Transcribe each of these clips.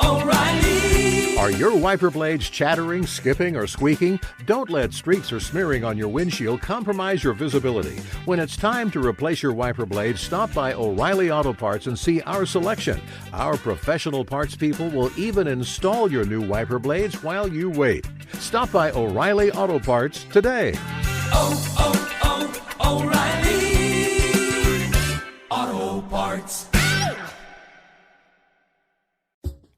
O'Reilly. Are your wiper blades chattering, skipping, or squeaking? Don't let streaks or smearing on your windshield compromise your visibility. When it's time to replace your wiper blades, stop by O'Reilly Auto Parts and see our selection. Our professional parts people will even install your new wiper blades while you wait. Stop by O'Reilly Auto Parts today. O'Reilly Auto Parts.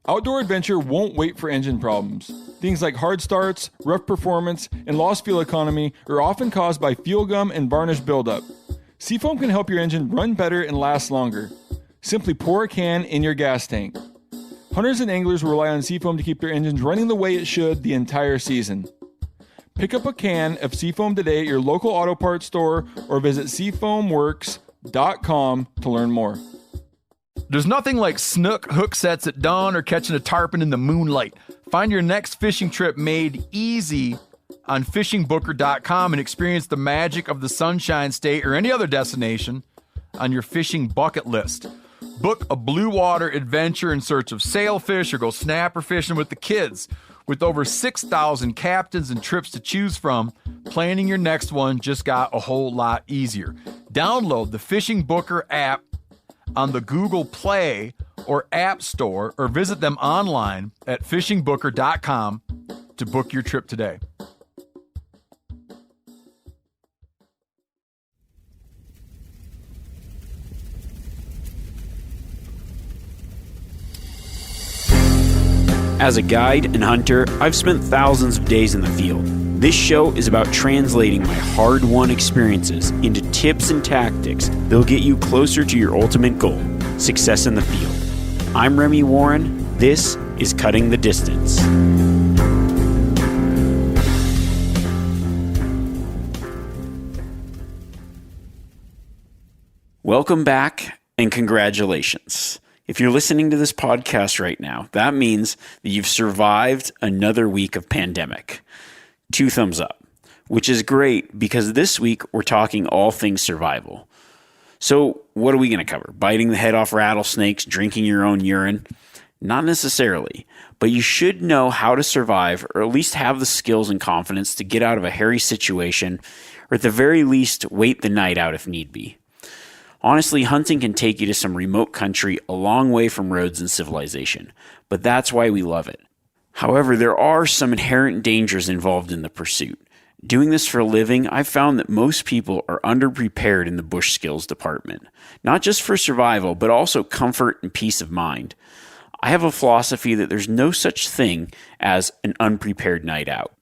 Outdoor adventure won't wait for engine problems. Things like hard starts, rough performance, and lost fuel economy are often caused by fuel gum and varnish buildup. Seafoam can help your engine run better and last longer. Simply pour a can in your gas tank. Hunters and anglers rely on Seafoam to keep their engines running the way it should the entire season. Pick up a can of Seafoam today at your local auto parts store or visit seafoamworks.com to learn more. There's nothing like snook hook sets at dawn or catching a tarpon in the moonlight. Find your next fishing trip made easy on fishingbooker.com and experience the magic of the Sunshine State or any other destination on your fishing bucket list. Book a blue water adventure in search of sailfish or go snapper fishing with the kids. With over 6,000 captains and trips to choose from, planning your next one just got a whole lot easier. Download the Fishing Booker app on the Google Play or App Store, or visit them online at fishingbooker.com to book your trip today. As a guide and hunter, I've spent thousands of days in the field. This show is about translating my hard-won experiences into tips and tactics that'll get you closer to your ultimate goal, success in the field. I'm Remy Warren. This is Cutting the Distance. Welcome back and congratulations. If you're listening to this podcast right now, that means that you've survived another week of pandemic. 2 thumbs up, which is great because this week we're talking all things survival. So what are we going to cover? Biting the head off rattlesnakes, drinking your own urine? Not necessarily, but you should know how to survive, or at least have the skills and confidence to get out of a hairy situation, or at the very least wait the night out if need be. Honestly, hunting can take you to some remote country a long way from roads and civilization, but that's why we love it. However, there are some inherent dangers involved in the pursuit. Doing this for a living, I've found that most people are underprepared in the bush skills department, not just for survival, but also comfort and peace of mind. I have a philosophy that there's no such thing as an unprepared night out.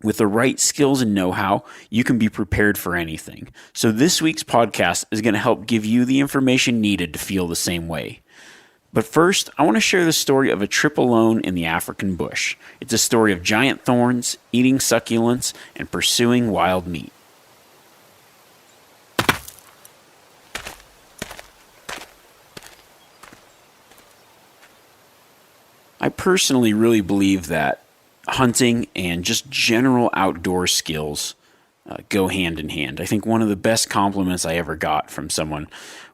With the right skills and know-how, you can be prepared for anything. So this week's podcast is going to help give you the information needed to feel the same way. But first, I want to share the story of a trip alone in the African bush. It's a story of giant thorns, eating succulents, and pursuing wild meat. I personally really believe that hunting and just general outdoor skills go hand in hand. I think one of the best compliments I ever got from someone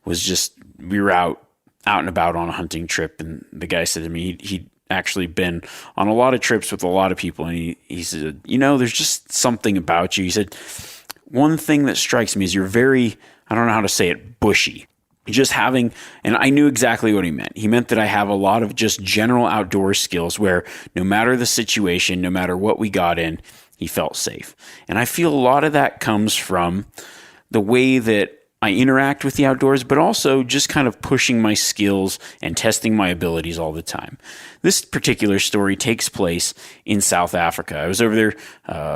was just, we were out and about on a hunting trip, and the guy said to me, he'd actually been on a lot of trips with a lot of people, and he said, you know, there's just something about you. He said, one thing that strikes me is you're very, I don't know how to say it, bushy. Just having, and I knew exactly what he meant. He meant that I have a lot of just general outdoor skills where no matter the situation, no matter what we got in, he felt safe. And I feel a lot of that comes from the way that I interact with the outdoors, but also just kind of pushing my skills and testing my abilities all the time. This particular story takes place in South Africa. I was over there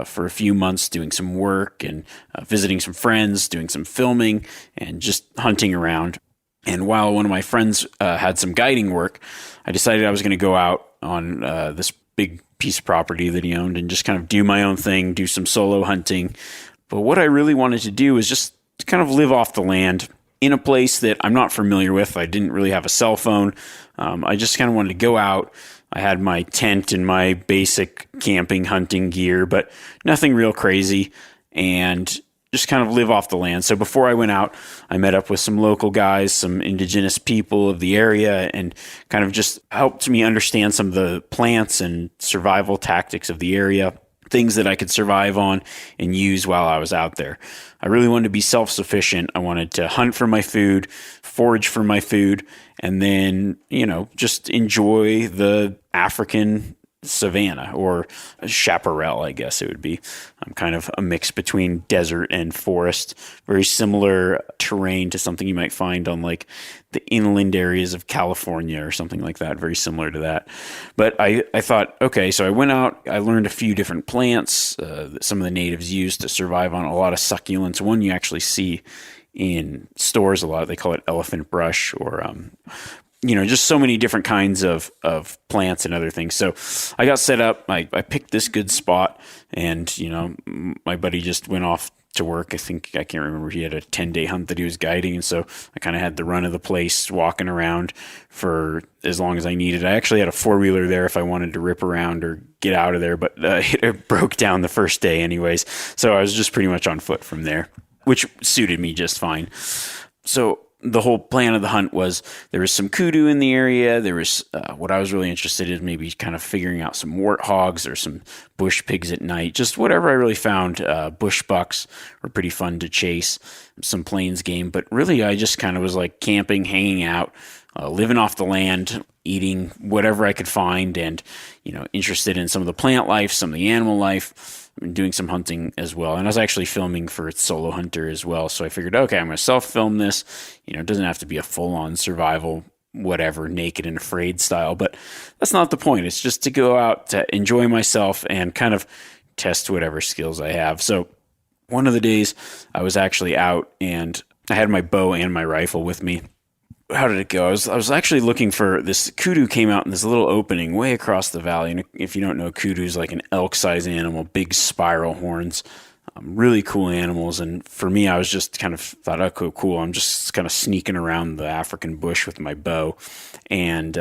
for a few months doing some work and visiting some friends, doing some filming, and just hunting around. And while one of my friends had some guiding work, I decided I was going to go out on this big piece of property that he owned and just kind of do my own thing, do some solo hunting. But what I really wanted to do was just to kind of live off the land in a place that I'm not familiar with. I didn't really have a cell phone. I just kind of wanted to go out. I had my tent and my basic camping hunting gear, but nothing real crazy. And just kind of live off the land. So before I went out, I met up with some local guys, some indigenous people of the area, and kind of just helped me understand some of the plants and survival tactics of the area, things that I could survive on and use while I was out there. I really wanted to be self-sufficient. I wanted to hunt for my food, forage for my food, and then, just enjoy the African savanna, or chaparral, I guess it would be. I'm kind of a mix between desert and forest, very similar terrain to something you might find on like the inland areas of California or something like that, very similar to that. But I thought, okay, so I went out, I learned a few different plants that some of the natives use to survive on, a lot of succulents. One you actually see in stores a lot, they call it elephant brush, or just so many different kinds of plants and other things. So I got set up. I picked this good spot, and, my buddy just went off to work. I can't remember. He had a 10-day hunt that he was guiding. And so I kind of had the run of the place, walking around for as long as I needed. I actually had a 4-wheeler there if I wanted to rip around or get out of there, but it broke down the first day anyways. So I was just pretty much on foot from there, which suited me just fine. So the whole plan of the hunt was there was some kudu in the area. There was what I was really interested in, maybe kind of figuring out some warthogs or some bush pigs at night, just whatever I really found. Bush bucks were pretty fun to chase, some plains game, but really I just kind of was like camping, hanging out, living off the land, eating whatever I could find, and, interested in some of the plant life, some of the animal life. I'm doing some hunting as well. And I was actually filming for Solo Hunter as well. So I figured, okay, I'm going to self-film this. It doesn't have to be a full-on survival, whatever, naked and afraid style. But that's not the point. It's just to go out to enjoy myself and kind of test whatever skills I have. So one of the days I was actually out, and I had my bow and my rifle with me. How did it go? I was actually looking for this kudu. Came out in this little opening way across the valley. And if you don't know, kudu is like an elk-sized animal, big spiral horns, really cool animals. And for me, I was just kind of thought, okay, cool. I'm just kind of sneaking around the African bush with my bow, and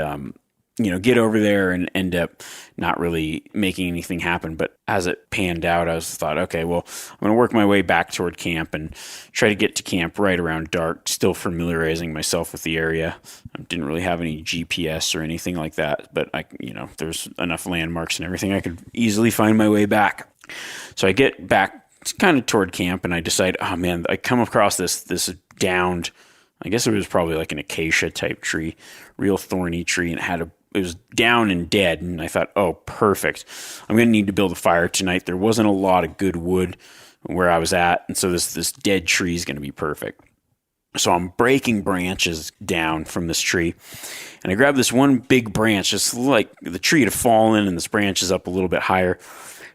get over there and end up not really making anything happen. But as it panned out, I thought, okay, well, I'm going to work my way back toward camp and try to get to camp right around dark, still familiarizing myself with the area. I didn't really have any GPS or anything like that, but there's enough landmarks and everything. I could easily find my way back. So I get back kind of toward camp, and I decide, oh man, I come across this downed, I guess it was probably like an acacia type tree, real thorny tree, and it was down and dead. And I thought, oh, perfect. I'm going to need to build a fire tonight. There wasn't a lot of good wood where I was at. And so this dead tree is going to be perfect. So I'm breaking branches down from this tree, and I grab this one big branch, just like the tree had fallen and this branch is up a little bit higher.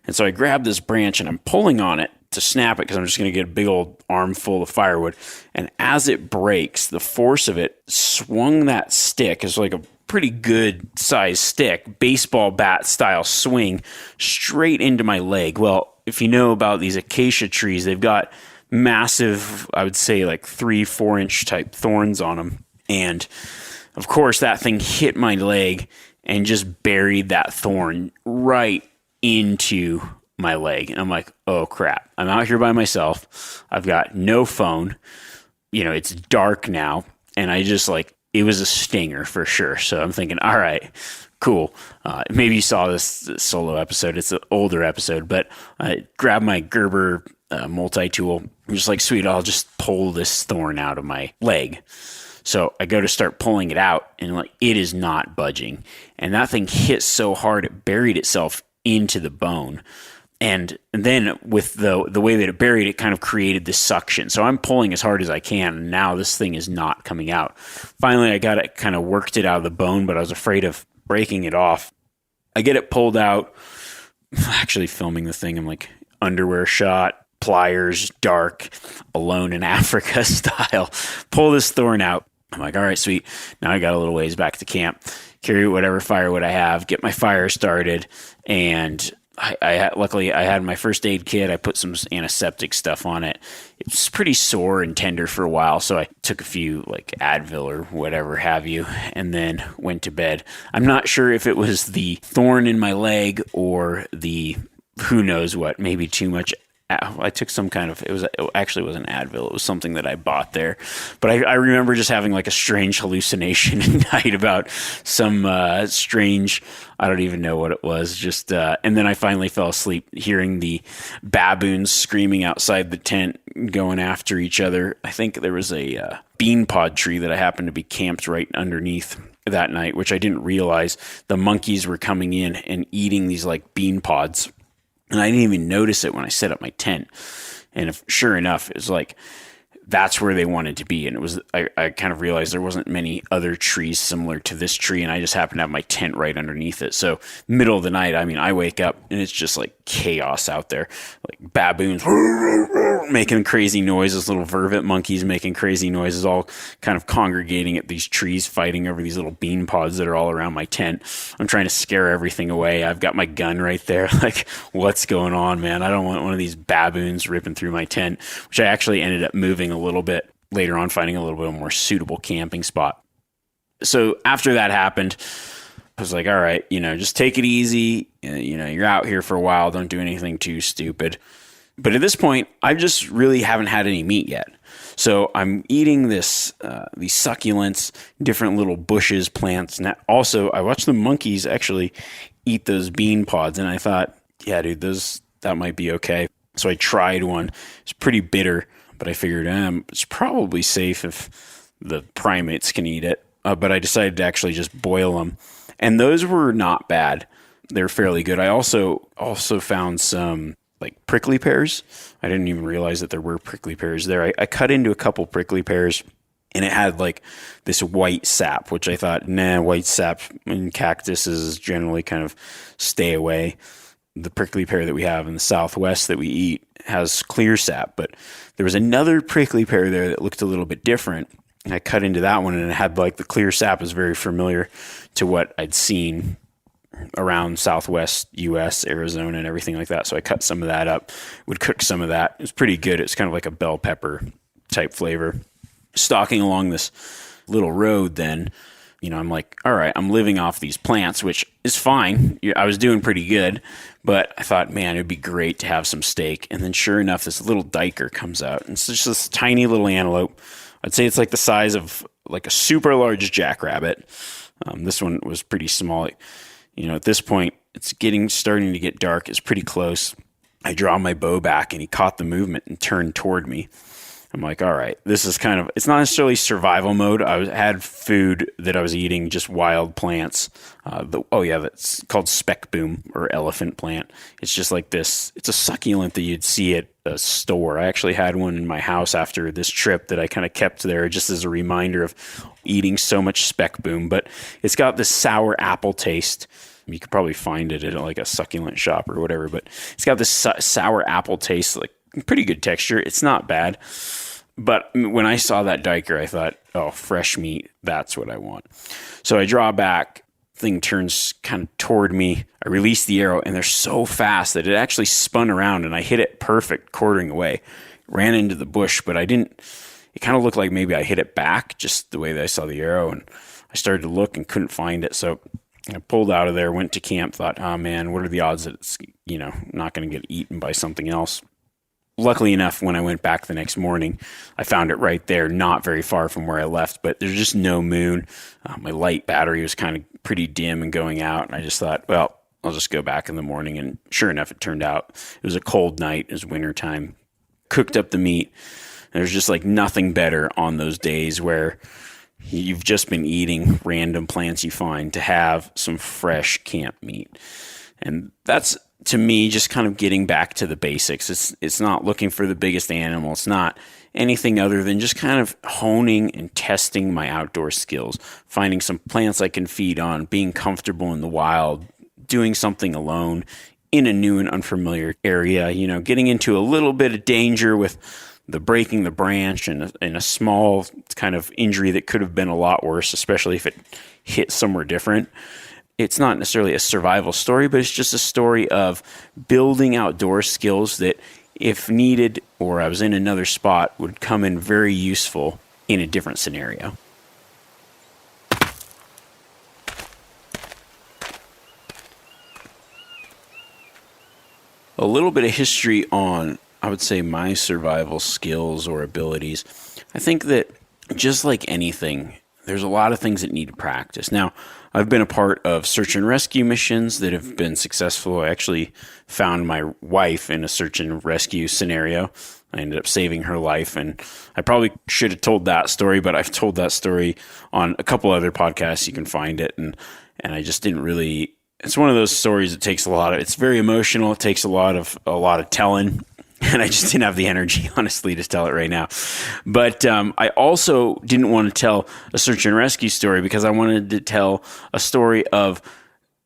And so I grab this branch and I'm pulling on it to snap it, because I'm just going to get a big old armful of firewood. And as it breaks, the force of it swung that stick. It's like a pretty good size stick, baseball bat style swing, straight into my leg. Well, if you know about these acacia trees, they've got massive, I would say like 3-4 inch type thorns on them. And of course that thing hit my leg and just buried that thorn right into my leg. And I'm like, oh crap, I'm out here by myself. I've got no phone. It's dark now. And I just it was a stinger for sure. So I'm thinking, all right, cool. Maybe you saw this solo episode. It's an older episode, but I grabbed my Gerber multi-tool. I'm just like, sweet, I'll just pull this thorn out of my leg. So I go to start pulling it out, and it is not budging. And that thing hit so hard, it buried itself into the bone. And then with the way that it buried, it kind of created this suction. So I'm pulling as hard as I can, and now this thing is not coming out. Finally, I got it, kind of worked it out of the bone, but I was afraid of breaking it off. I get it pulled out. I'm actually filming the thing. I'm like, underwear shot, pliers, dark, alone in Africa style. Pull this thorn out. I'm like, all right, sweet. Now I got a little ways back to camp. Carry whatever firewood I have, get my fire started, and luckily I had my first aid kit. I put some antiseptic stuff on it. It was pretty sore and tender for a while, so I took a few Advil or whatever have you, and then went to bed. I'm not sure if it was the thorn in my leg or the who knows what, maybe too much I took some kind of, it actually wasn't Advil. It was something that I bought there. But I remember just having like a strange hallucination at night about some strange, I don't even know what it was. Just, and then I finally fell asleep hearing the baboons screaming outside the tent, going after each other. I think there was a bean pod tree that I happened to be camped right underneath that night, which I didn't realize the monkeys were coming in and eating these like bean pods. And I didn't even notice it when I set up my tent. And sure enough, it's like, that's where they wanted to be. And it was, I kind of realized there wasn't many other trees similar to this tree. And I just happened to have my tent right underneath it. So middle of the night, I mean, I wake up and it's just like chaos out there, like baboons making crazy noises, little vervet monkeys making crazy noises, all kind of congregating at these trees, fighting over these little bean pods that are all around my tent. I'm trying to scare everything away. I've got my gun right there. Like, what's going on, man? I don't want one of these baboons ripping through my tent, which I actually ended up moving a little bit later on, finding a little bit more suitable camping spot. So after that happened, I was like, all right, just take it easy. You're out here for a while. Don't do anything too stupid. But at this point, I just really haven't had any meat yet. So I'm eating these succulents, different little bushes, plants. And also, I watched the monkeys actually eat those bean pods. And I thought, yeah, dude, that might be okay. So I tried one. It's pretty bitter, but I figured it's probably safe if the primates can eat it. But I decided to actually just boil them. And those were not bad. They're fairly good. I also found some like prickly pears. I didn't even realize that there were prickly pears there. I cut into a couple prickly pears, and it had like this white sap, which I thought, white sap in cactuses generally kind of stay away. The prickly pear that we have in the Southwest that we eat has clear sap, but there was another prickly pear there that looked a little bit different. And I cut into that one, and it had like the clear sap is very familiar to what I'd seen around Southwest U.S., Arizona, and everything like that. So I cut some of that up, would cook some of that. It was pretty good. It's kind of like a bell pepper type flavor. Stalking along this little road then, I'm like, all right, I'm living off these plants, which is fine. I was doing pretty good, but I thought, man, it'd be great to have some steak. And then sure enough, this little diker comes out. And it's just this tiny little antelope. I'd say it's like the size of like a super large jackrabbit. This one was pretty small. At this point, it's starting to get dark. It's pretty close. I draw my bow back, and he caught the movement and turned toward me. I'm like, all right, this is it's not necessarily survival mode. I had food that I was eating, just wild plants. That's called speckboom or elephant plant. It's just like this. It's a succulent that you'd see at a store. I actually had one in my house after this trip that I kind of kept there just as a reminder of eating so much speckboom. But it's got this sour apple taste. You could probably find it at like a succulent shop or whatever, but it's got this sour apple taste, like pretty good texture. It's not bad. But when I saw that diker, I thought, oh, fresh meat, that's what I want. So I draw back, thing turns kind of toward me. I release the arrow, and they're so fast that it actually spun around, and I hit it perfect, quartering away. Ran into the bush, but I didn't. It kind of looked like maybe I hit it back, just the way that I saw the arrow, and I started to look and couldn't find it. So I pulled out of there, went to camp, thought, oh man, what are the odds that it's not going to get eaten by something else? Luckily enough, when I went back the next morning, I found it right there, not very far from where I left, but there's just no moon. My light battery was kind of pretty dim and going out, and I just thought, well, I'll just go back in the morning, and sure enough, it turned out it was a cold night. It was wintertime. Cooked up the meat. There's just like nothing better on those days where you've just been eating random plants you find to have some fresh camp meat. And that's, to me, just kind of getting back to the basics. It's not looking for the biggest animal. It's not anything other than just kind of honing and testing my outdoor skills, finding some plants I can feed on, being comfortable in the wild, doing something alone in a new and unfamiliar area, getting into a little bit of danger with the breaking the branch and a small kind of injury that could have been a lot worse, especially if it hit somewhere different. It's not necessarily a survival story, but it's just a story of building outdoor skills that, if needed or I was in another spot, would come in very useful in a different scenario. A little bit of history on I would say my survival skills or abilities, I think that just like anything, there's a lot of things that need to practice. Now, I've been a part of search and rescue missions that have been successful. I actually found my wife in a search and rescue scenario. I ended up saving her life, and I probably should have told that story, but I've told that story on a couple other podcasts. You can find it, and I just didn't really. It's one of those stories that takes a lot of. It's very emotional. It takes a lot of telling. And I just didn't have the energy, honestly, to tell it right now. But I also didn't want to tell a search and rescue story because I wanted to tell a story of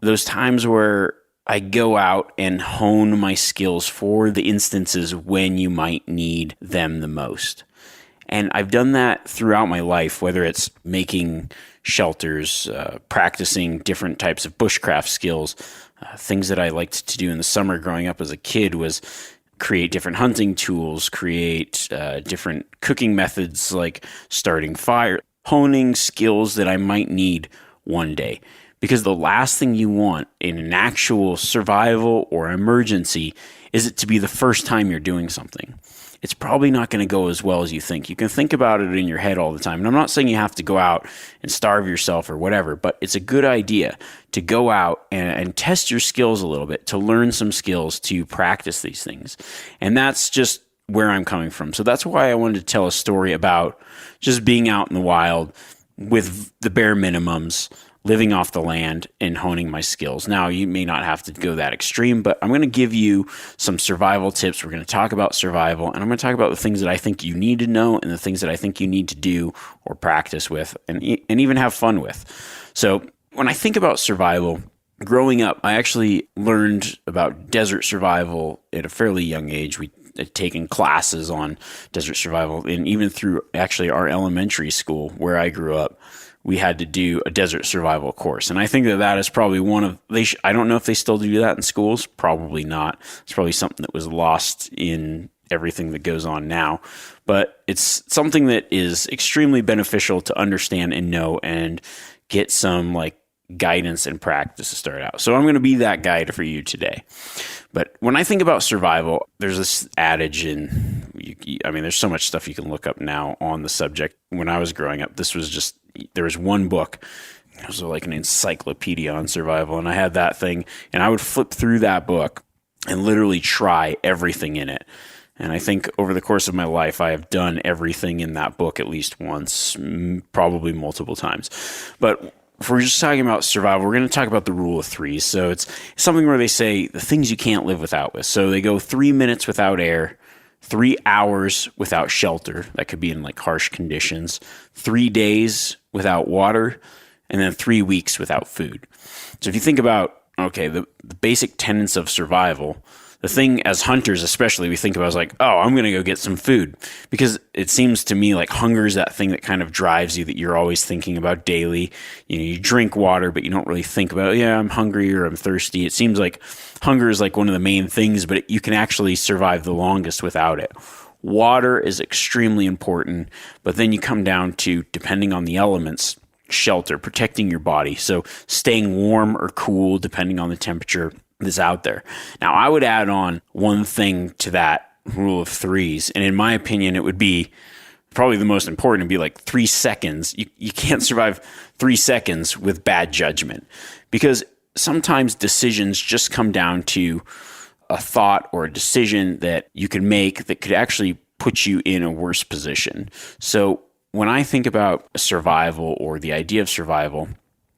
those times where I go out and hone my skills for the instances when you might need them the most. And I've done that throughout my life, whether it's making shelters, practicing different types of bushcraft skills. Things that I liked to do in the summer growing up as a kid was create different hunting tools, create different cooking methods like starting fire, honing skills that I might need one day. Because the last thing you want in an actual survival or emergency is it to be the first time you're doing something. It's probably not going to go as well as you think. You can think about it in your head all the time. And I'm not saying you have to go out and starve yourself or whatever, but it's a good idea to go out and test your skills a little bit, to learn some skills, to practice these things. And that's just where I'm coming from. So that's why I wanted to tell a story about just being out in the wild with the bare minimums, living off the land and honing my skills. Now, you may not have to go that extreme, but I'm going to give you some survival tips. We're going to talk about survival, and I'm going to talk about the things that I think you need to know and the things that I think you need to do or practice with and even have fun with. So when I think about survival, growing up, I actually learned about desert survival at a fairly young age. We had taken classes on desert survival, and even through actually our elementary school where I grew up, we had to do a desert survival course. And I think that is probably one of, I don't know if they still do that in schools. Probably not. It's probably something that was lost in everything that goes on now. But it's something that is extremely beneficial to understand and know and get some like guidance and practice to start out. So I'm going to be that guide for you today. But when I think about survival, there's this adage there's so much stuff you can look up now on the subject. When I was growing up, there was one book. It was like an encyclopedia on survival. And I had that thing, and I would flip through that book and literally try everything in it. And I think over the course of my life, I have done everything in that book at least once, probably multiple times. But if we're just talking about survival, we're going to talk about the rule of threes. So it's something where they say the things you can't live without with. So they go 3 minutes without air, 3 hours without shelter. That could be in like harsh conditions, 3 days without water, and then 3 weeks without food. So if you think about, the basic tenets of survival, the thing as hunters especially we think about is like, oh, I'm going to go get some food. Because it seems to me like hunger is that thing that kind of drives you, that you're always thinking about daily. You drink water, but you don't really think about, I'm hungry or I'm thirsty. It seems like hunger is like one of the main things, but you can actually survive the longest without it. Water is extremely important, but then you come down to, depending on the elements, shelter, protecting your body. So staying warm or cool, depending on the temperature that's out there. Now, I would add on one thing to that rule of threes, and in my opinion, it would be probably the most important. It'd be like 3 seconds. You can't survive 3 seconds with bad judgment, because sometimes decisions just come down to a thought or a decision that you can make that could actually put you in a worse position. So when I think about survival or the idea of survival,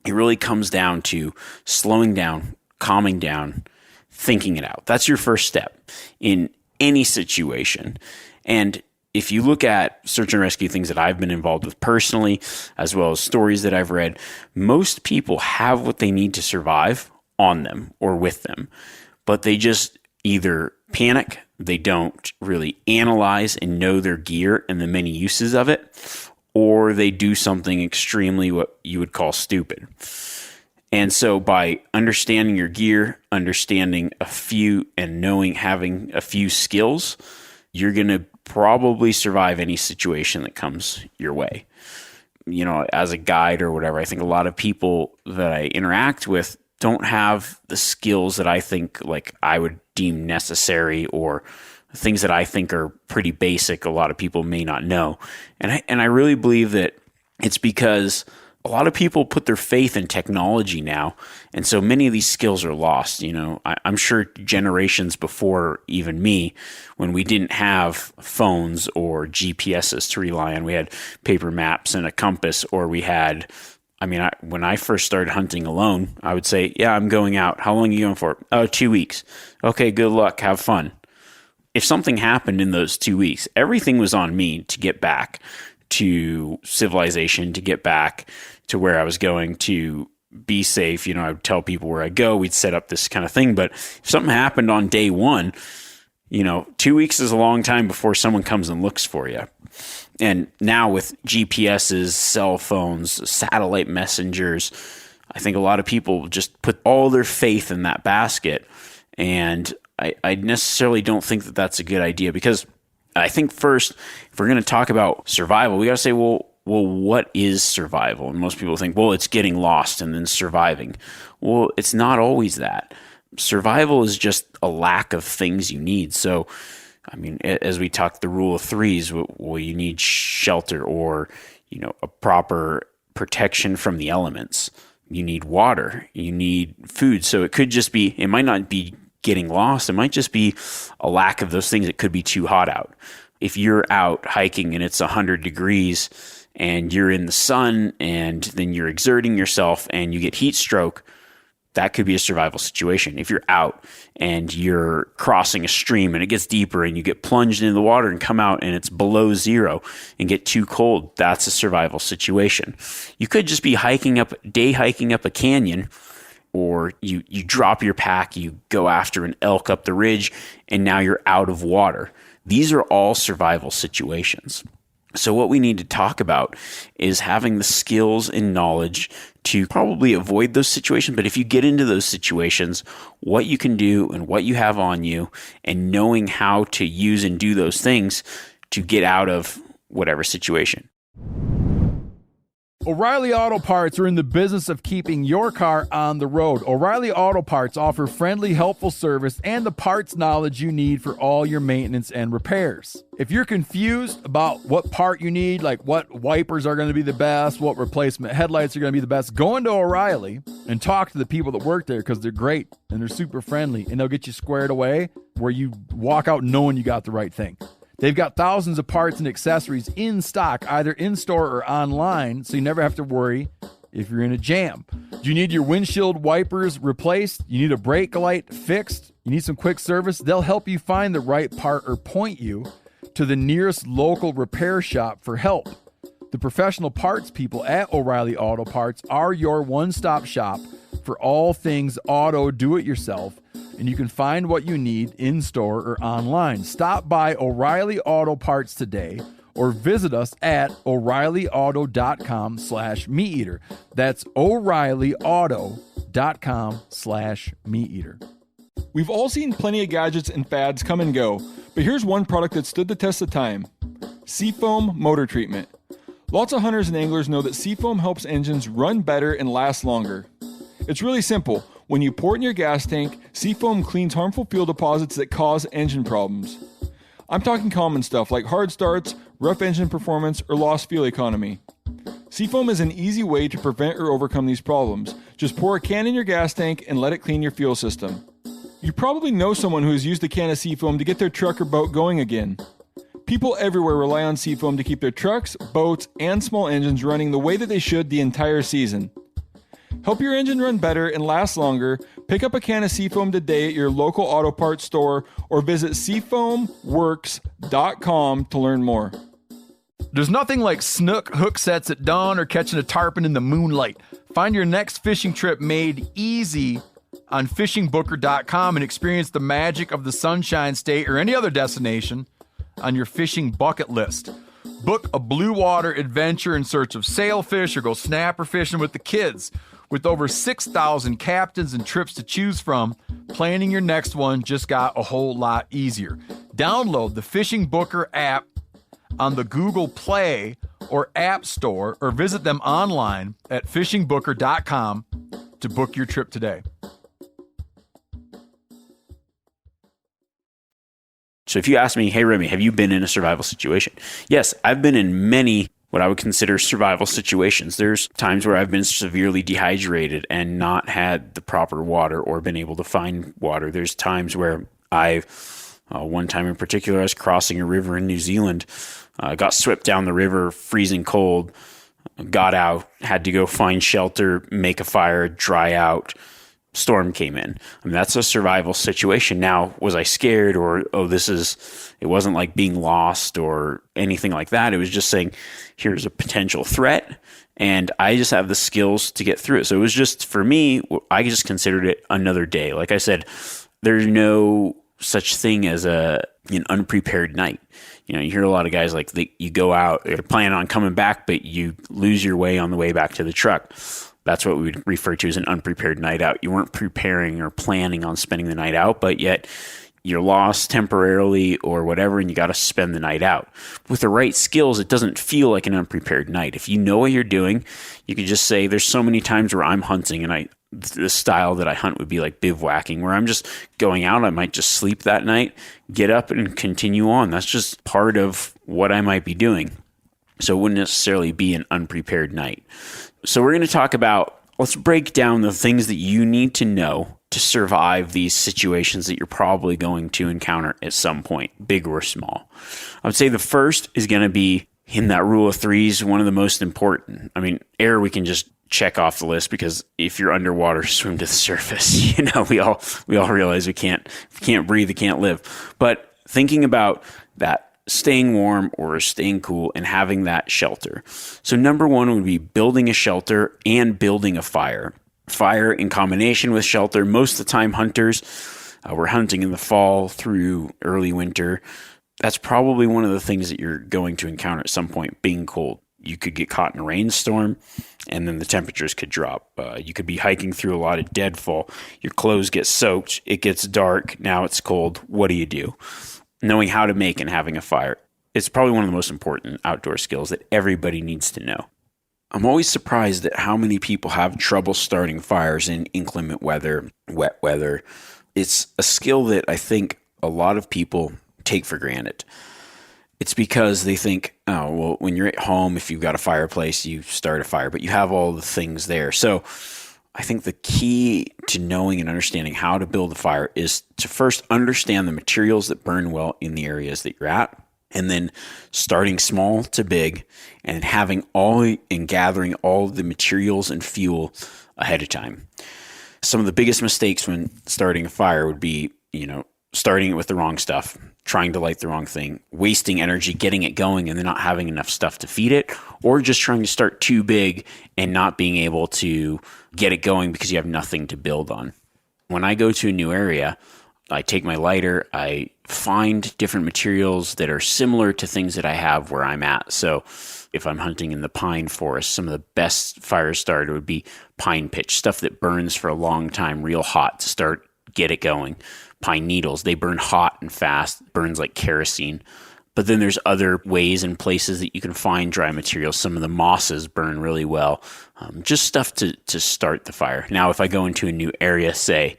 it really comes down to slowing down, calming down, thinking it out. That's your first step in any situation. And if you look at search and rescue, things that I've been involved with personally, as well as stories that I've read, most people have what they need to survive on them or with them, but they just either panic, they don't really analyze and know their gear and the many uses of it, or they do something extremely what you would call stupid. And so by understanding your gear, understanding a few and having a few skills, you're going to probably survive any situation that comes your way. As a guide or whatever, I think a lot of people that I interact with don't have the skills that I think like I would deem necessary or things that I think are pretty basic. A lot of people may not know. And I really believe that it's because a lot of people put their faith in technology now. And so many of these skills are lost. I'm sure generations before even me, when we didn't have phones or GPSs to rely on, we had paper maps and a compass, or we had, when I first started hunting alone, I would say, yeah, I'm going out. How long are you going for? Oh, 2 weeks. Okay, good luck. Have fun. If something happened in those 2 weeks, everything was on me to get back to civilization, to get back to where I was going, to be safe. I would tell people where I go. We'd set up this kind of thing. But if something happened on day one, 2 weeks is a long time before someone comes and looks for you. And now with GPSs, cell phones, satellite messengers, I think a lot of people just put all their faith in that basket. And I necessarily don't think that that's a good idea, because I think first, if we're going to talk about survival, we got to say, well, what is survival? And most people think, well, it's getting lost and then surviving. Well, it's not always that. Survival is just a lack of things you need. So, as we talk the rule of threes, well, you need shelter, or, a proper protection from the elements. You need water. You need food. So it might not be getting lost. It might just be a lack of those things. It could be too hot out. If you're out hiking and it's 100 degrees and you're in the sun and then you're exerting yourself and you get heat stroke, that could be a survival situation. If you're out and you're crossing a stream and it gets deeper and you get plunged into the water and come out and it's below zero and get too cold, that's a survival situation. You could just be hiking up a canyon, or you drop your pack, you go after an elk up the ridge, and now you're out of water. These are all survival situations. So what we need to talk about is having the skills and knowledge to probably avoid those situations. But if you get into those situations, what you can do and what you have on you, and knowing how to use and do those things to get out of whatever situation. O'Reilly Auto Parts are in the business of keeping your car on the road. O'Reilly Auto Parts offer friendly, helpful service and the parts knowledge you need for all your maintenance and repairs. If you're confused about what part you need, like what wipers are going to be the best, what replacement headlights are going to be the best, go into O'Reilly and talk to the people that work there, because they're great and they're super friendly, and they'll get you squared away where you walk out knowing you got the right thing. They've got thousands of parts and accessories in stock, either in-store or online, so you never have to worry if you're in a jam. Do you need your windshield wipers replaced? You need a brake light fixed? You need some quick service? They'll help you find the right part or point you to the nearest local repair shop for help. The professional parts people at O'Reilly Auto Parts are your one-stop shop for all things auto do-it-yourself, and you can find what you need in-store or online. Stop by O'Reilly Auto Parts today, or visit us at O'ReillyAuto.com/MeatEater. That's O'ReillyAuto.com/MeatEater. We've all seen plenty of gadgets and fads come and go, but here's one product that stood the test of time: Seafoam Motor Treatment. Lots of hunters and anglers know that Seafoam helps engines run better and last longer. It's really simple. When you pour it in your gas tank, Seafoam cleans harmful fuel deposits that cause engine problems. I'm talking common stuff like hard starts, rough engine performance, or lost fuel economy. Seafoam is an easy way to prevent or overcome these problems. Just pour a can in your gas tank and let it clean your fuel system. You probably know someone who has used a can of Seafoam to get their truck or boat going again. People everywhere rely on Seafoam to keep their trucks, boats, and small engines running the way that they should the entire season. Help your engine run better and last longer. Pick up a can of Seafoam today at your local auto parts store, or visit seafoamworks.com to learn more. There's nothing like snook hook sets at dawn or catching a tarpon in the moonlight. Find your next fishing trip made easy on fishingbooker.com and experience the magic of the Sunshine State or any other destination on your fishing bucket list. Book a blue water adventure in search of sailfish, or go snapper fishing with the kids. With over 6,000 captains and trips to choose from, planning your next one just got a whole lot easier. Download the Fishing Booker app on the Google Play or App Store, or visit them online at fishingbooker.com to book your trip today. So if you ask me, hey, Remy, have you been in a survival situation? Yes, I've been in many what I would consider survival situations. There's times where I've been severely dehydrated and not had the proper water or been able to find water. There's times where one time in particular, I was crossing a river in New Zealand, got swept down the river, freezing cold, got out, had to go find shelter, make a fire, dry out. Storm came in. I mean, that's a survival situation. Now, was I scared or, it wasn't like being lost or anything like that. It was just saying, here's a potential threat and I just have the skills to get through it. So it was just, for me, I just considered it another day. Like I said, there's no such thing as an unprepared night. You know, you hear a lot of guys like you go out, they're planning on coming back, but you lose your way on the way back to the truck. That's what we would refer to as an unprepared night out. You weren't preparing or planning on spending the night out, but yet you're lost temporarily or whatever, and you got to spend the night out. With the right skills, it doesn't feel like an unprepared night. If you know what you're doing, you could just say, there's so many times where I'm hunting, and the style that I hunt would be like bivouacking, where I'm just going out. I might just sleep that night, get up and continue on. That's just part of what I might be doing. So it wouldn't necessarily be an unprepared night. So we're going to talk about, let's break down the things that you need to know to survive these situations that you're probably going to encounter at some point, big or small. I would say the first is going to be, in that rule of threes, one of the most important. I mean, air we can just check off the list, because if you're underwater, swim to the surface. You know, we all realize we can't breathe, we can't live. But thinking about that, staying warm or staying cool and having that shelter. So number one would be building a shelter and building a fire. Fire in combination with shelter. Most of the time, hunters, we're hunting in the fall through early winter. That's probably one of the things that you're going to encounter at some point, being cold. You could get caught in a rainstorm, and then the temperatures could drop. You could be hiking through a lot of deadfall. Your clothes get soaked. It gets dark. Now it's cold. What do you do? Knowing how to make and having a fire. It's probably one of the most important outdoor skills that everybody needs to know. I'm always surprised at how many people have trouble starting fires in inclement weather, wet weather. It's a skill that I think a lot of people take for granted. It's because they think, oh, well, when you're at home, if you've got a fireplace, you start a fire, but you have all the things there. So I think the key to knowing and understanding how to build a fire is to first understand the materials that burn well in the areas that you're at, and then starting small to big and gathering all the materials and fuel ahead of time. Some of the biggest mistakes when starting a fire would be, starting it with the wrong stuff, trying to light the wrong thing, wasting energy getting it going and then not having enough stuff to feed it, or just trying to start too big and not being able to get it going because you have nothing to build on. When I go to a new area, I take my lighter, I find different materials that are similar to things that I have where I'm at. So if I'm hunting in the pine forest, some of the best fire starter would be pine pitch, stuff that burns for a long time, real hot to get it going. Pine needles, they burn hot and fast, burns like kerosene. But then there's other ways and places that you can find dry materials. Some of the mosses burn really well. Just stuff to start the fire. Now, if I go into a new area, say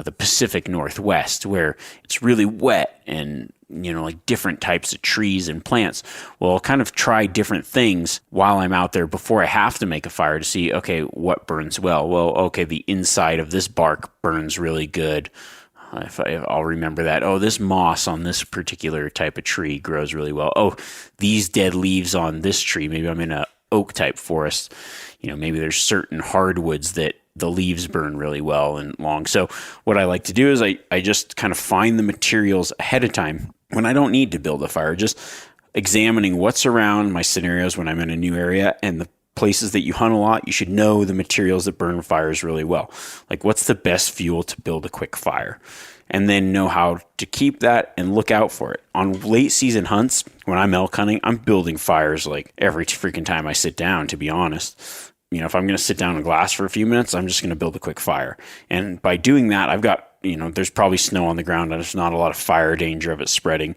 the Pacific Northwest, where it's really wet and like different types of trees and plants, well, I'll kind of try different things while I'm out there before I have to make a fire to see, okay, what burns well? Well, okay, the inside of this bark burns really good. I'll remember that. Oh, this moss on this particular type of tree grows really well. Oh, these dead leaves on this tree. Maybe I'm in a oak type forest. Maybe there's certain hardwoods that the leaves burn really well and long. So what I like to do is I just kind of find the materials ahead of time when I don't need to build a fire, just examining what's around my scenarios when I'm in a new area and the places that you hunt a lot. You should know the materials that burn fires really well. Like, what's the best fuel to build a quick fire? And then know how to keep that and look out for it. On late season hunts, when I'm elk hunting, I'm building fires like every freaking time I sit down, to be honest. If I'm going to sit down and glass for a few minutes, I'm just going to build a quick fire. And by doing that, I've got, there's probably snow on the ground and there's not a lot of fire danger of it spreading.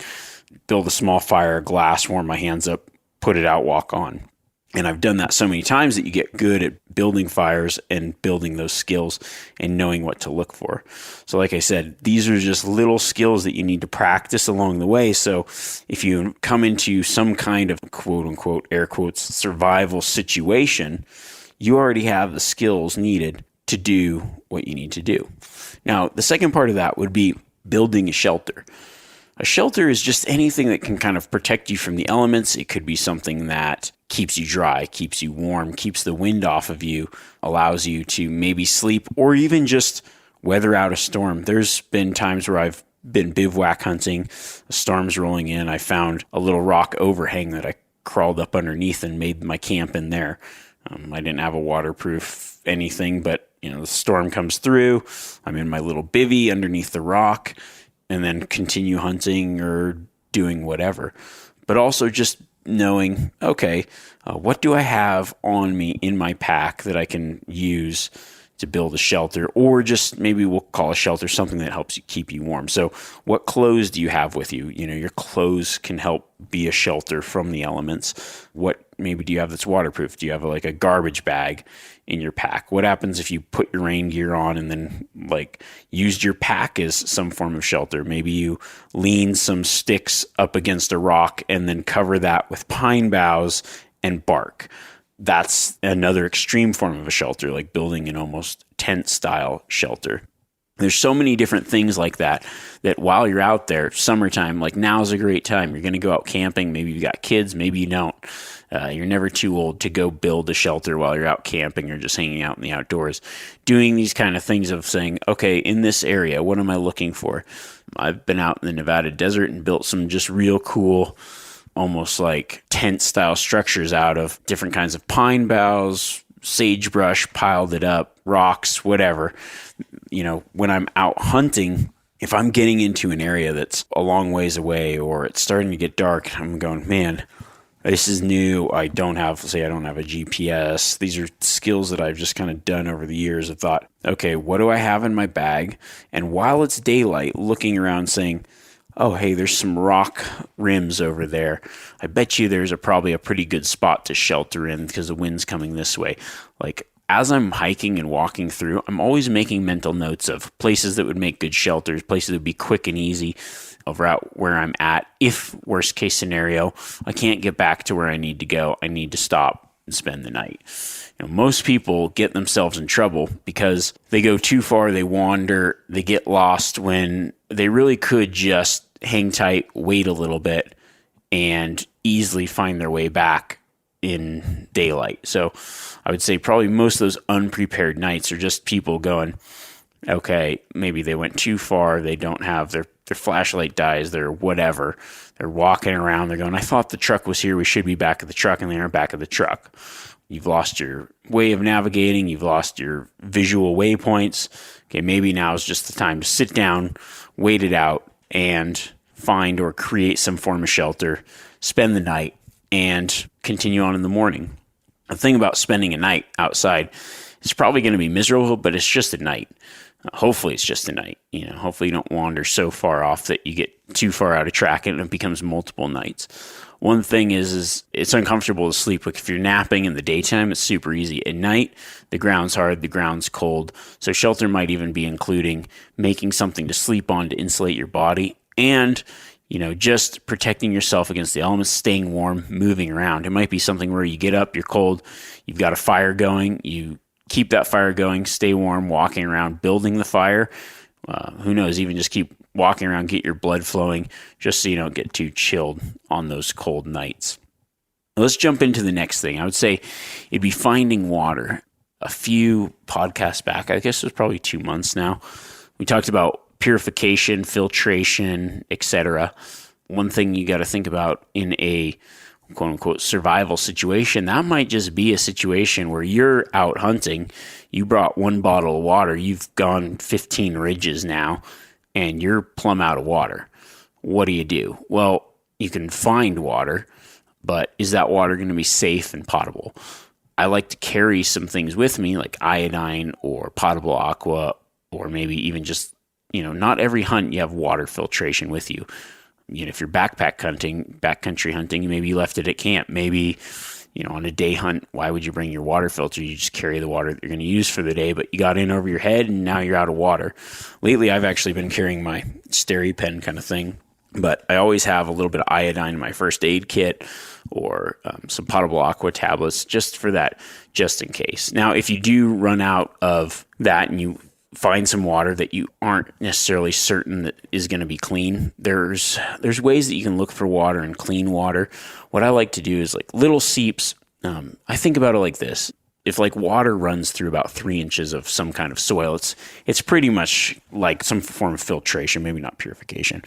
Build a small fire, glass, warm my hands up, put it out, walk on. And I've done that so many times that you get good at building fires and building those skills and knowing what to look for. So like I said, these are just little skills that you need to practice along the way. So if you come into some kind of quote unquote, air quotes, survival situation, you already have the skills needed to do what you need to do. Now, the second part of that would be building a shelter. A shelter is just anything that can kind of protect you from the elements. It could be something that keeps you dry, keeps you warm, keeps the wind off of you, allows you to maybe sleep or even just weather out a storm. There's been times where I've been bivouac hunting, a storm's rolling in. I found a little rock overhang that I crawled up underneath and made my camp in there. I didn't have a waterproof anything, but the storm comes through. I'm in my little bivvy underneath the rock, and then continue hunting or doing whatever. But also just knowing, okay, what do I have on me in my pack that I can use to build a shelter, or just maybe we'll call a shelter something that helps you keep you warm. So what clothes do you have with you? Your clothes can help be a shelter from the elements. What maybe do you have that's waterproof? Do you have like a garbage bag in your pack? What happens if you put your rain gear on and then used your pack as some form of shelter? Maybe you lean some sticks up against a rock and then cover that with pine boughs and bark. That's another extreme form of a shelter, like building an almost tent style shelter. There's so many different things like that while you're out there, summertime, like now's a great time. You're going to go out camping. Maybe you got kids, maybe you don't. You're never too old to go build a shelter while you're out camping or just hanging out in the outdoors. Doing these kind of things of saying, okay, in this area, what am I looking for? I've been out in the Nevada desert and built some just real cool, almost like tent style structures out of different kinds of pine boughs, sagebrush, piled it up, rocks, whatever. When I'm out hunting, if I'm getting into an area that's a long ways away or it's starting to get dark, I'm going, man, this is new. I don't have a GPS. These are skills that I've just kind of done over the years. I've thought, okay, what do I have in my bag? And while it's daylight, looking around saying, oh, hey, there's some rock rims over there. I bet you there's probably a pretty good spot to shelter in because the wind's coming this way. As I'm hiking and walking through, I'm always making mental notes of places that would make good shelters, places that would be quick and easy over out where I'm at. If, worst case scenario, I can't get back to where I need to go, I need to stop and spend the night. Most people get themselves in trouble because they go too far, they wander, they get lost when they really could just hang tight, wait a little bit, and easily find their way back in daylight. So I would say probably most of those unprepared nights are just people going, okay, maybe they went too far, they don't have their flashlight dies, they're whatever. They're walking around, they're going, I thought the truck was here, we should be back at the truck, and they aren't back at the truck. You've lost your way of navigating. You've lost your visual waypoints. Okay, maybe now is just the time to sit down, wait it out, and find or create some form of shelter, spend the night, and continue on in the morning. The thing about spending a night outside, it's probably going to be miserable, but it's just a night. Hopefully it's just a night. Hopefully you don't wander so far off that you get too far out of track and it becomes multiple nights. One thing is it's uncomfortable to sleep. If you're napping in the daytime, it's super easy. At night, the ground's hard, the ground's cold. So shelter might even be including making something to sleep on to insulate your body and, just protecting yourself against the elements, staying warm, moving around. It might be something where you get up, you're cold, you've got a fire going, you keep that fire going, stay warm, walking around, building the fire. Who knows, even just keep walking around, get your blood flowing, just so you don't get too chilled on those cold nights. Let's jump into the next thing. I would say it'd be finding water. A few podcasts back, I guess it was probably 2 months now, we talked about purification, filtration, etc. One thing you got to think about in a quote unquote survival situation, that might just be a situation where you're out hunting, you brought one bottle of water, you've gone 15 ridges now, and you're plumb out of water. What do? Well, you can find water, but is that water going to be safe and potable? I like to carry some things with me like iodine or potable aqua, or maybe even just, not every hunt you have water filtration with you. If you're backcountry hunting, maybe you left it at camp. Maybe on a day hunt, why would you bring your water filter? You just carry the water that you're going to use for the day, but you got in over your head and now you're out of water. Lately, I've actually been carrying my SteriPen kind of thing, but I always have a little bit of iodine in my first aid kit or some potable aqua tablets just for that, just in case. Now, if you do run out of that and you find some water that you aren't necessarily certain that is going to be clean, there's ways that you can look for water and clean water. What I like to do is like little seeps. I think about it like this. If like water runs through about 3 inches of some kind of soil, it's pretty much like some form of filtration, maybe not purification.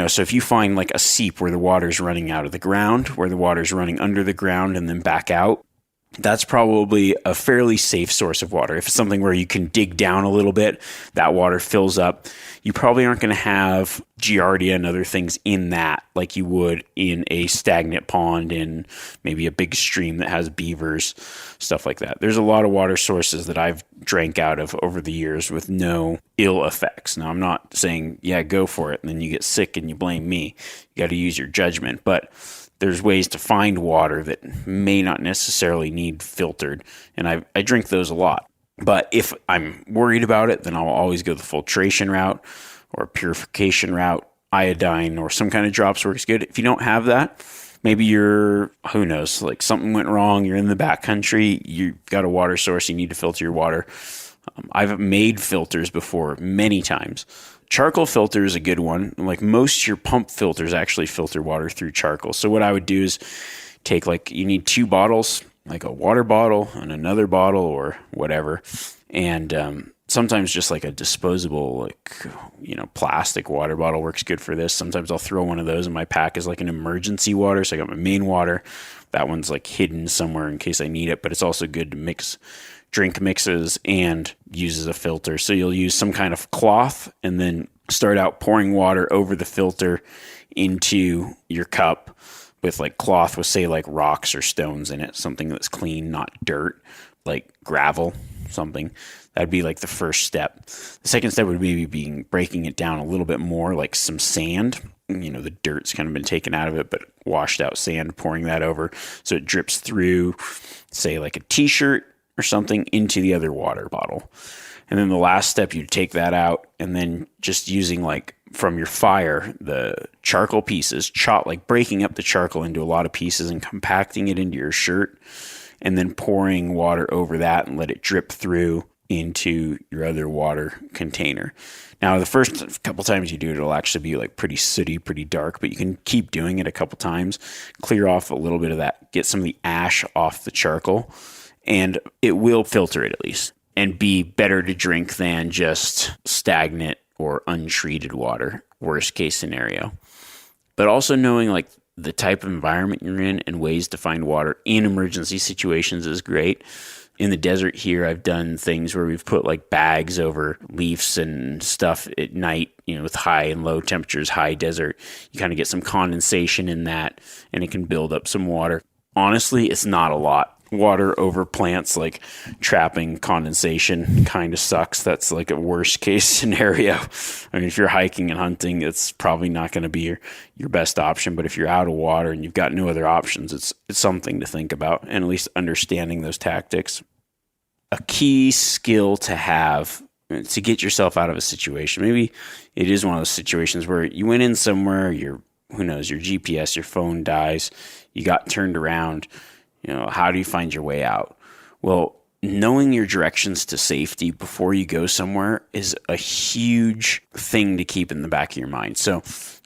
So if you find like a seep where the water's running out of the ground, where the water's running under the ground and then back out, that's probably a fairly safe source of water. If it's something where you can dig down a little bit, that water fills up, you probably aren't going to have Giardia and other things in that like you would in a stagnant pond in maybe a big stream that has beavers, stuff like that. There's a lot of water sources that I've drank out of over the years with no ill effects. Now, I'm not saying, yeah, go for it, and then you get sick and you blame me. You got to use your judgment, but there's ways to find water that may not necessarily need filtered, and I drink those a lot. But if I'm worried about it, then I'll always go the filtration route or purification route. Iodine or some kind of drops works good. If you don't have that, maybe who knows, like something went wrong, you're in the backcountry, you've got a water source, you need to filter your water. I've made filters before many times. Charcoal filter is a good one. Like most of your pump filters actually filter water through charcoal. So what I would do is take you need 2 bottles, like a water bottle and another bottle or whatever. And sometimes just like a disposable, plastic water bottle works good for this. Sometimes I'll throw one of those in my pack as like an emergency water. So I got my main water. That one's like hidden somewhere in case I need it, but it's also good to mix drink mixes and use as a filter. So you'll use some kind of cloth and then start out pouring water over the filter into your cup with like cloth with say like rocks or stones in it, something that's clean, not dirt, like gravel, something. That'd be like the first step. The second step would be breaking it down a little bit more, like some sand. The dirt's kind of been taken out of it, but washed out sand, pouring that over so it drips through, say like a t-shirt or something into the other water bottle. And then the last step, you take that out and then just using like from your fire, the charcoal pieces, breaking up the charcoal into a lot of pieces and compacting it into your shirt and then pouring water over that and let it drip through into your other water container. Now, the first couple times you do it, it'll actually be like pretty sooty, pretty dark, but you can keep doing it a couple times, clear off a little bit of that, get some of the ash off the charcoal, and it will filter it at least and be better to drink than just stagnant or untreated water, worst case scenario. But also knowing like the type of environment you're in and ways to find water in emergency situations is great. In the desert here, I've done things where we've put like bags over leaves and stuff at night, with high and low temperatures, high desert. You kind of get some condensation in that and it can build up some water. Honestly, it's not a lot. Water over plants, like trapping condensation, kind of sucks. That's like a worst case scenario. I mean, if you're hiking and hunting, it's probably not going to be your best option. But if you're out of water and you've got no other options, it's something to think about, and at least understanding those tactics. A key skill to have to get yourself out of a situation. Maybe it is one of those situations where you went in somewhere, who knows, your GPS, your phone dies, you got turned around. How do you find your way out? Well, knowing your directions to safety before you go somewhere is a huge thing to keep in the back of your mind. So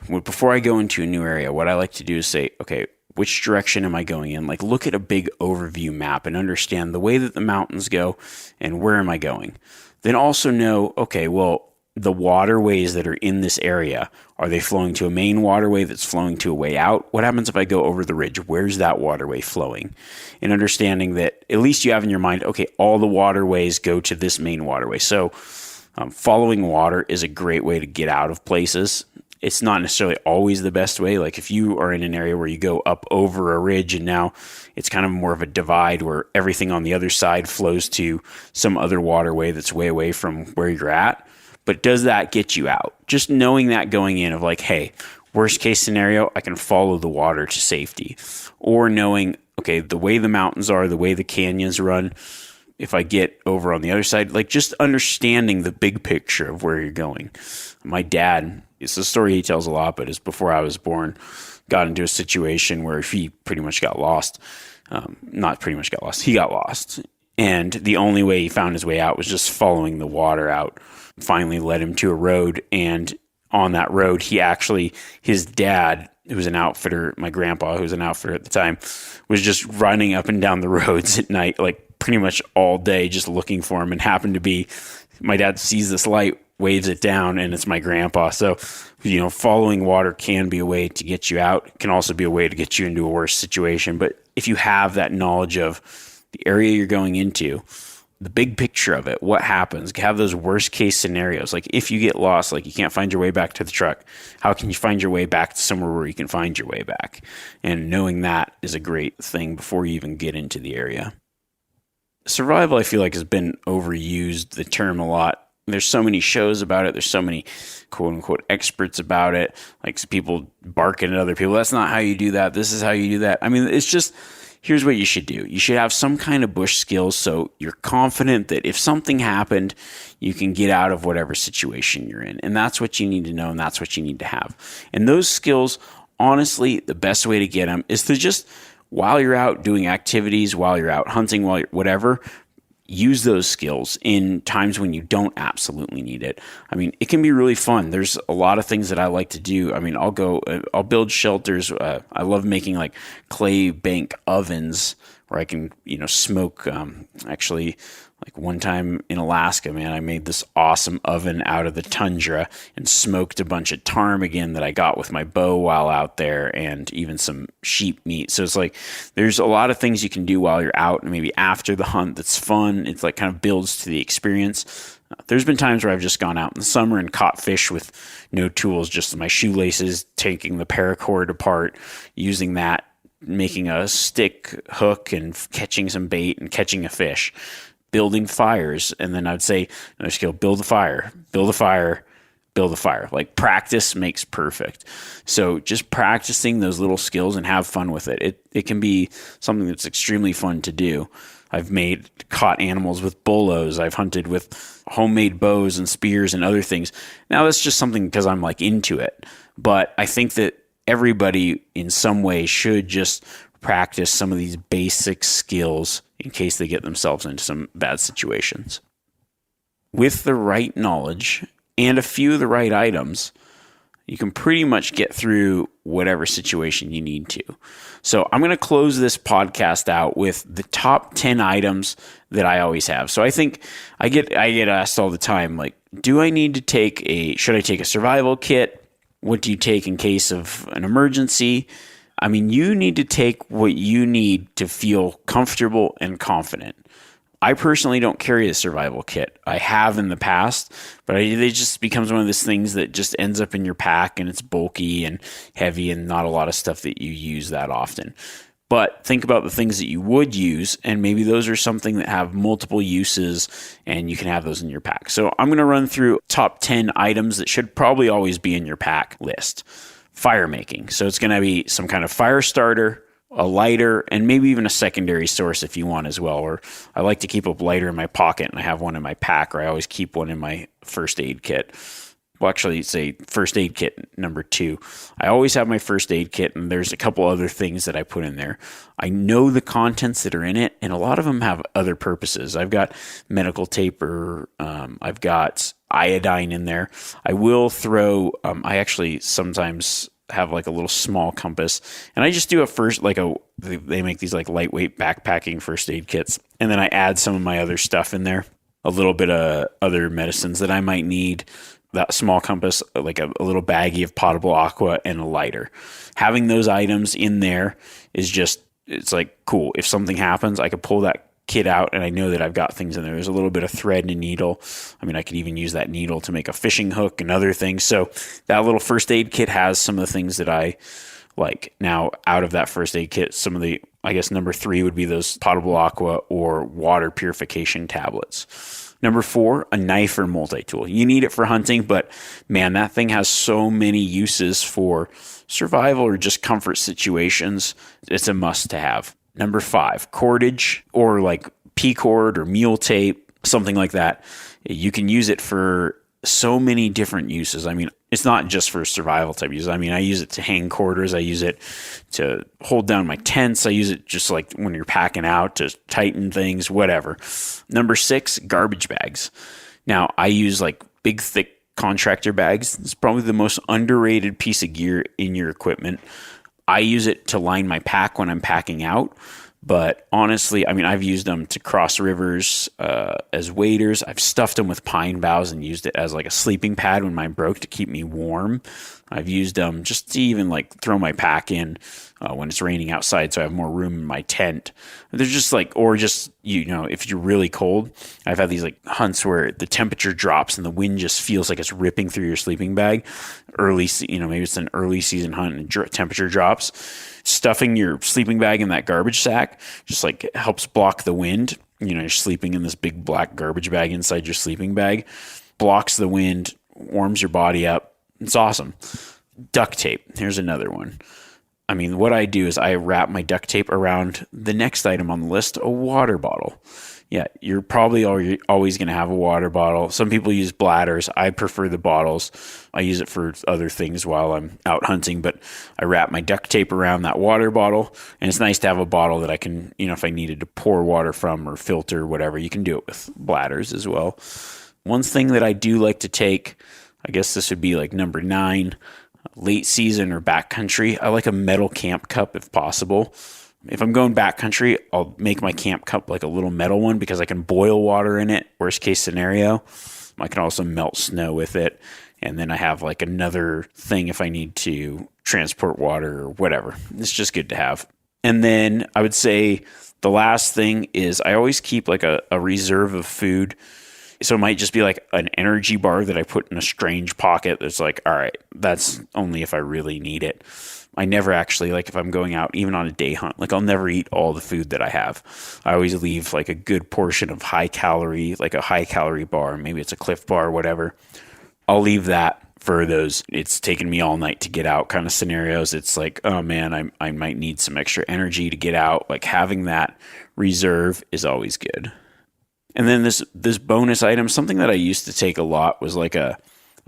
before I go into a new area, what I like to do is say, okay, which direction am I going in? Like look at a big overview map and understand the way that the mountains go and where am I going? Then also know, okay, well, the waterways that are in this area, are they flowing to a main waterway that's flowing to a way out? What happens if I go over the ridge? Where's that waterway flowing? And understanding that at least you have in your mind, okay, all the waterways go to this main waterway. So following water is a great way to get out of places. It's not necessarily always the best way. Like if you are in an area where you go up over a ridge and now it's kind of more of a divide where everything on the other side flows to some other waterway that's way away from where you're at. But does that get you out? Just knowing that going in of like, hey, worst case scenario, I can follow the water to safety. Or knowing, okay, the way the mountains are, the way the canyons run, if I get over on the other side, like just understanding the big picture of where you're going. My dad, it's a story he tells a lot, but it's before I was born, got into a situation where he pretty much got lost. Not pretty much got lost. He got lost. And the only way he found his way out was just following the water out. Finally led him to a road. And on that road, his dad, who was an outfitter, my grandpa, who was an outfitter at the time, was just running up and down the roads at night, like pretty much all day, just looking for him. And happened to be, my dad sees this light, waves it down, and it's my grandpa. So, following water can be a way to get you out. It can also be a way to get you into a worse situation. But if you have that knowledge of the area you're going into, the big picture of it, what happens, have those worst case scenarios. Like if you get lost, like you can't find your way back to the truck, how can you find your way back to somewhere where you can find your way back? And knowing that is a great thing before you even get into the area. Survival, I feel like, has been overused, the term, a lot. There's so many shows about it. There's so many quote unquote experts about it. Like people barking at other people. That's not how you do that. This is how you do that. I mean, it's just, here's what you should do. You should have some kind of bush skills so you're confident that if something happened, you can get out of whatever situation you're in. And that's what you need to know, and that's what you need to have. And those skills, honestly, the best way to get them is to just, while you're out doing activities, while you're out hunting, while you're whatever, use those skills in times when you don't absolutely need it. I mean, it can be really fun. There's a lot of things that I like to do. I mean, I'll build shelters. I love making like clay bank ovens where I can, smoke. Actually, like one time in Alaska, man, I made this awesome oven out of the tundra and smoked a bunch of ptarmigan that I got with my bow while out there, and even some sheep meat. So it's like, there's a lot of things you can do while you're out and maybe after the hunt that's fun. It's like kind of builds to the experience. There's been times where I've just gone out in the summer and caught fish with no tools, just my shoelaces, taking the paracord apart, using that, making a stick hook and catching some bait and catching a fish. Building fires, and then I'd say another skill: build a fire. Like practice makes perfect. So just practicing those little skills and have fun with it. It can be something that's extremely fun to do. I've caught animals with bolos. I've hunted with homemade bows and spears and other things. Now that's just something because I'm like into it. But I think that everybody in some way should just practice some of these basic skills in case they get themselves into some bad situations. With the right knowledge and a few of the right items, you can pretty much get through whatever situation you need to. So I'm going to close this podcast out with the top 10 items that I always have. So I think I get asked all the time, like, should I take a survival kit? What do you take in case of an emergency? I mean, you need to take what you need to feel comfortable and confident. I personally don't carry a survival kit. I have in the past, but it just becomes one of those things that just ends up in your pack, and it's bulky and heavy and not a lot of stuff that you use that often. But think about the things that you would use, and maybe those are something that have multiple uses, and you can have those in your pack. So I'm going to run through top 10 items that should probably always be in your pack list. Fire making. So it's going to be some kind of fire starter, a lighter, and maybe even a secondary source if you want as well. Or I like to keep a lighter in my pocket, and I have one in my pack, or I always keep one in my first aid kit. Well, actually, say first aid kit number 2. I always have my first aid kit, and there's a couple other things that I put in there. I know the contents that are in it, and a lot of them have other purposes. I've got medical tape, or I've got iodine in there. I will throw, I actually sometimes have like a little small compass, and I just do they make these like lightweight backpacking first aid kits, and then I add some of my other stuff in there, a little bit of other medicines that I might need. That small compass, like a little baggie of potable aqua, and a lighter. Having those items in there is just, it's like cool. If something happens, I could pull that kit out, and I know that I've got things in there. There's a little bit of thread and a needle. I mean, I could even use that needle to make a fishing hook and other things. So that little first aid kit has some of the things that I like. Now, out of that first aid kit, some of the, I guess number 3 would be those potable aqua or water purification tablets. Number 4, a knife or multi-tool. You need it for hunting, but man, that thing has so many uses for survival or just comfort situations. It's a must to have. Number 5, cordage, or like P-cord or mule tape, something like that. You can use it for so many different uses. I mean, it's not just for survival type uses. I mean, I use it to hang quarters. I use it to hold down my tents. I use it just like when you're packing out to tighten things, whatever. Number 6, garbage bags. Now, I use like big, thick contractor bags. It's probably the most underrated piece of gear in your equipment. I use it to line my pack when I'm packing out. But honestly, I mean, I've used them to cross rivers as waders. I've stuffed them with pine boughs and used it as like a sleeping pad when mine broke to keep me warm. I've used them just to even like throw my pack in when it's raining outside so I have more room in my tent. They're just like, or just, you know, if you're really cold, I've had these like hunts where the temperature drops and the wind just feels like it's ripping through your sleeping bag. Maybe it's an early season hunt and temperature drops. Stuffing your sleeping bag in that garbage sack just like helps block the wind. You know, you're sleeping in this big black garbage bag inside your sleeping bag, blocks the wind, warms your body up. It's awesome. Duct tape. Here's another one. I mean, what I do is I wrap my duct tape around the next item on the list, a water bottle. Yeah, you're probably always going to have a water bottle. Some people use bladders. I prefer the bottles. I use it for other things while I'm out hunting, but I wrap my duct tape around that water bottle, and it's nice to have a bottle that I can, you know, if I needed to pour water from or filter, whatever, you can do it with bladders as well. One thing that I do like to take, I guess this would be like number 9, late season or backcountry. I like a metal camp cup if possible. If I'm going backcountry, I'll make my camp cup like a little metal one because I can boil water in it, worst case scenario. I can also melt snow with it. And then I have like another thing if I need to transport water or whatever. It's just good to have. And then I would say the last thing is I always keep like a reserve of food. So it might just be like an energy bar that I put in a strange pocket that's like, all right, that's only if I really need it. I never actually, like if I'm going out, even on a day hunt, like I'll never eat all the food that I have. I always leave like a good portion of high calorie, like a high calorie bar. Maybe it's a Cliff Bar, whatever. I'll leave that for those it's taken me all night to get out kind of scenarios. It's like, oh man, I might need some extra energy to get out. Like having that reserve is always good. And then this bonus item, something that I used to take a lot was like a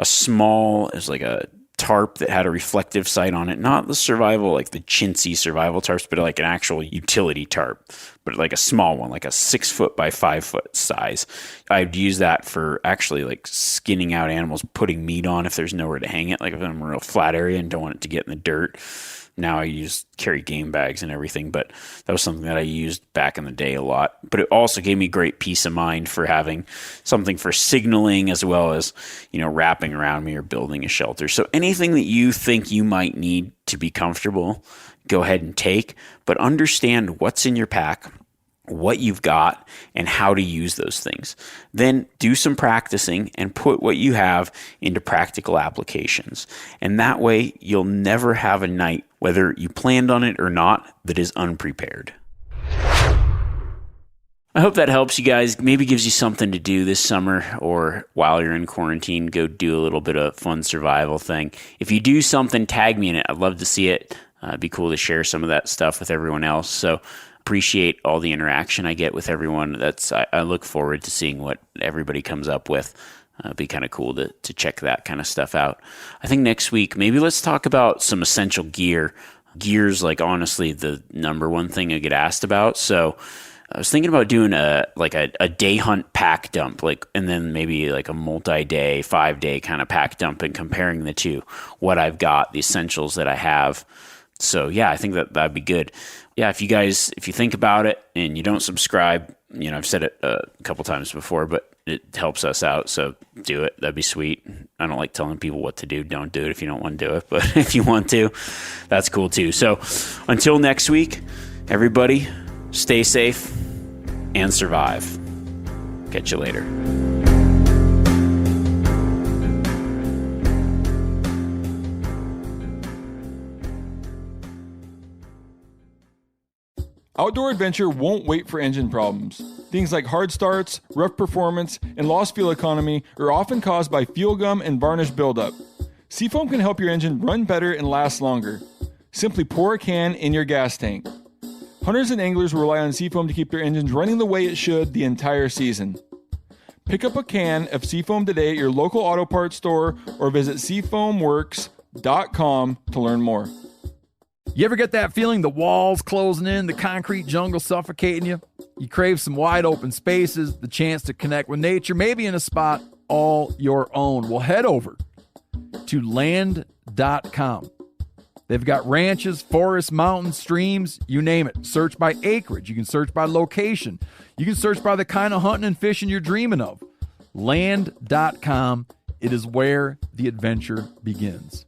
small, it was like a tarp that had a reflective sight on it. Not the survival, like the chintzy survival tarps, but like an actual utility tarp, but like a small one, like a 6 foot by 5 foot size. I'd use that for actually like skinning out animals, putting meat on if there's nowhere to hang it. Like if I'm in a real flat area and don't want it to get in the dirt. Now I carry game bags and everything, but that was something that I used back in the day a lot. But it also gave me great peace of mind for having something for signaling as well as, you know, wrapping around me or building a shelter. So anything that you think you might need to be comfortable, go ahead and take, but understand what's in your pack, what you've got, and how to use those things. Then do some practicing and put what you have into practical applications. And that way you'll never have a night, whether you planned on it or not, that is unprepared. I hope that helps you guys. Maybe gives you something to do this summer, or while you're in quarantine, go do a little bit of fun survival thing. If you do something, tag me in it. I'd love to see it. It'd be cool to share some of that stuff with everyone else. So appreciate all the interaction I get with everyone. I look forward to seeing what everybody comes up with. It'd be kind of cool to check that kind of stuff out. I think next week, maybe let's talk about some essential gear. Gear's like honestly the number one thing I get asked about. So I was thinking about doing a day hunt pack dump, and then maybe like a multi-day, 5-day kind of pack dump, and comparing the two, what I've got, the essentials that I have. So yeah, I think that'd be good. Yeah, if you think about it and you don't subscribe, you know, I've said it a couple times before, but it helps us out. So do it. That'd be sweet. I don't like telling people what to do. Don't do it if you don't want to do it. But if you want to, that's cool too. So until next week, everybody stay safe and survive. Catch you later. Outdoor adventure won't wait for engine problems. Things like hard starts, rough performance, and lost fuel economy are often caused by fuel gum and varnish buildup. Seafoam can help your engine run better and last longer. Simply pour a can in your gas tank. Hunters and anglers rely on Seafoam to keep their engines running the way it should the entire season. Pick up a can of Seafoam today at your local auto parts store or visit seafoamworks.com to learn more. You ever get that feeling the walls closing in, the concrete jungle suffocating you? You crave some wide open spaces, the chance to connect with nature, maybe in a spot all your own. Well, head over to land.com. They've got ranches, forests, mountains, streams, you name it. Search by acreage. You can search by location. You can search by the kind of hunting and fishing you're dreaming of. Land.com. It is where the adventure begins.